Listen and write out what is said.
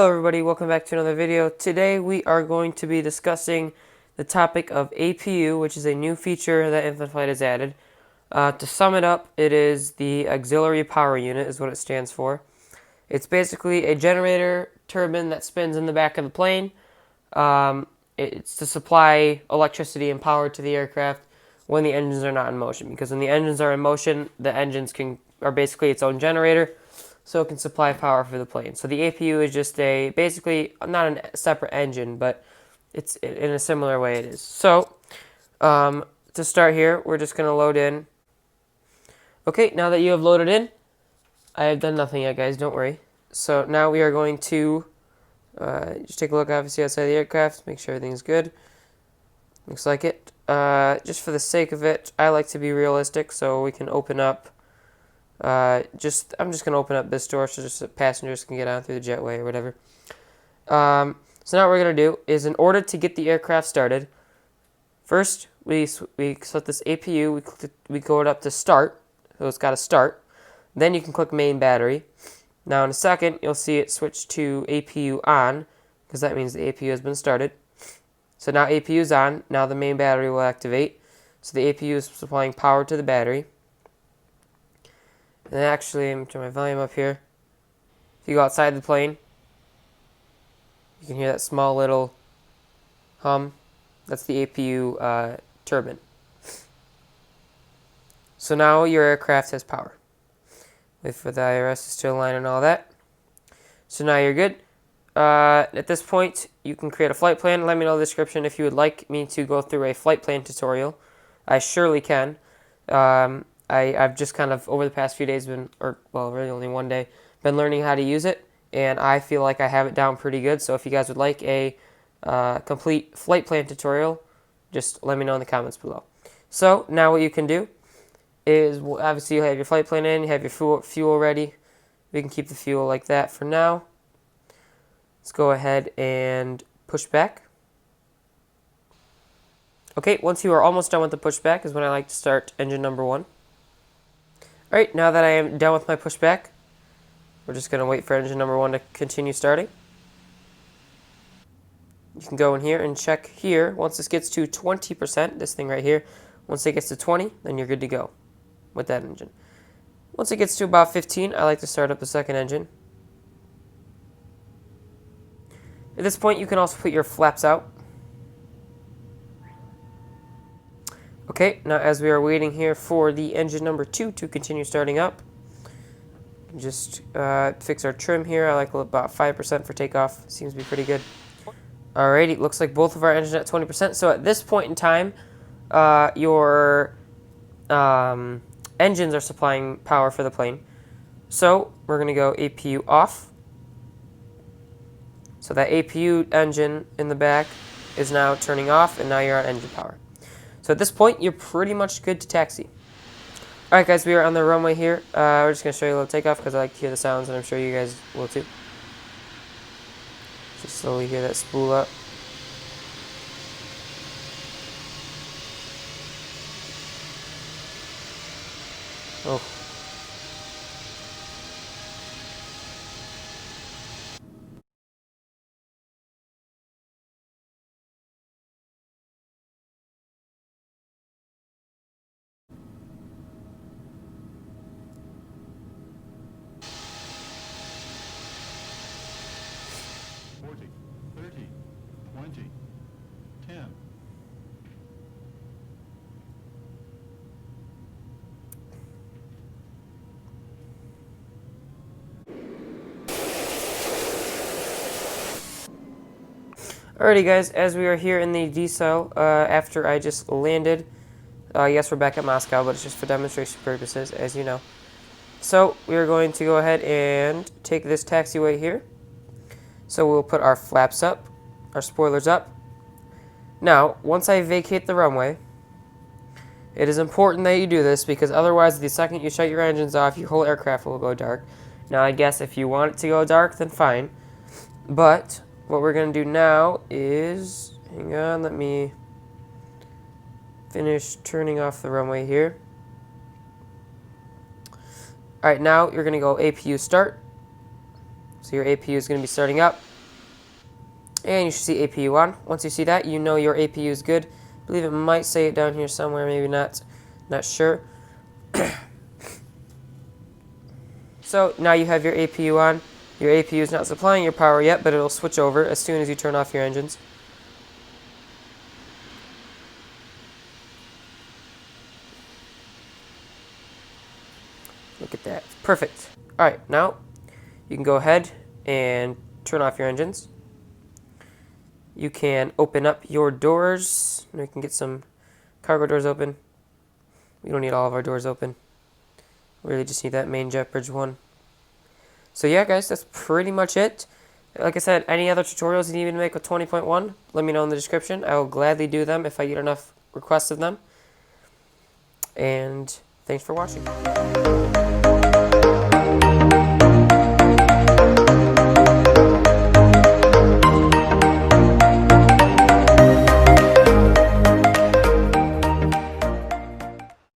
Hello everybody, welcome back to another video. Today we are going to be discussing the topic of APU, which is a new feature that Infinite Flight has added. To sum it up, it is the Auxiliary Power Unit is what it stands for. It's basically a generator turbine that spins in the back of the plane. It's to supply electricity and power to the aircraft when the engines are not in motion, because when the engines are in motion, the engines are basically its own generator, so it can supply power for the plane. So the APU is just basically not a separate engine, but it's in a similar way it is. So to start here, we're just going to load in. Okay, now that you have loaded in, I have done nothing yet, guys, don't worry. So now we are going to just take a look, obviously, outside the aircraft, make sure everything's good. Looks like it. Just for the sake of it, I like to be realistic, so we can open up. I'm just going to open up this door so just passengers can get on through the jetway or whatever. So now what we're going to do is, in order to get the aircraft started, first we select this APU, we go up to start, so it's got to start. Then you can click main battery. Now in a second, you'll see it switch to APU on, because that means the APU has been started. So now APU is on, now the main battery will activate. So the APU is supplying power to the battery. And actually, I'm going to turn my volume up here. If you go outside the plane, you can hear that small little hum. That's the APU turbine. So now your aircraft has power. Wait for the IRS to align and all that. So now you're good. At this point, you can create a flight plan. Let me know in the description if you would like me to go through a flight plan tutorial. I surely can. I've just kind of, over the past few days, really only one day, been learning how to use it, and I feel like I have it down pretty good. So if you guys would like a complete flight plan tutorial, just let me know in the comments below. So now what you can do is, obviously you have your flight plan in, you have your fuel ready. We can keep the fuel like that for now. Let's go ahead and push back. Okay, once you are almost done with the pushback is when I like to start engine number 1. Alright, now that I am done with my pushback, we're just going to wait for engine number 1 to continue starting. You can go in here and check here. Once this gets to 20%, this thing right here, once it gets to 20, then you're good to go with that engine. Once it gets to about 15, I like to start up the second engine. At this point, you can also put your flaps out. Okay, now as we are waiting here for the engine number 2 to continue starting up, just fix our trim here. I like about 5% for takeoff. Seems to be pretty good. Alrighty, looks like both of our engines at 20%. So at this point in time, your engines are supplying power for the plane. So we're going to go APU off. So that APU engine in the back is now turning off, and now you're on engine power. So at this point, you're pretty much good to taxi. Alright guys, we are on the runway here. We're just going to show you a little takeoff because I like to hear the sounds, and I'm sure you guys will too. Just slowly hear that spool up. Oh. Alrighty guys, as we are here in the decel, after I just landed, yes, we're back at Moscow, but it's just for demonstration purposes, as you know. So we are going to go ahead and take this taxiway here. So we'll put our flaps up, our spoilers up. Now, once I vacate the runway, it is important that you do this, because otherwise the second you shut your engines off, your whole aircraft will go dark. Now I guess if you want it to go dark, then fine. But what we're going to do now is, hang on, let me finish turning off the runway here. Alright, now you're going to go APU start. So your APU is going to be starting up. And you should see APU on. Once you see that, you know your APU is good. I believe it might say it down here somewhere, maybe not. Not sure. So now you have your APU on. Your APU is not supplying your power yet, but it'll switch over as soon as you turn off your engines. Look at that. Perfect. All right, now you can go ahead and turn off your engines. You can open up your doors. We can get some cargo doors open. We don't need all of our doors open. We really just need that main jet bridge one. So yeah, guys, that's pretty much it. Like I said, any other tutorials you need me to make with 20.1, let me know in the description. I will gladly do them if I get enough requests of them. And thanks for watching.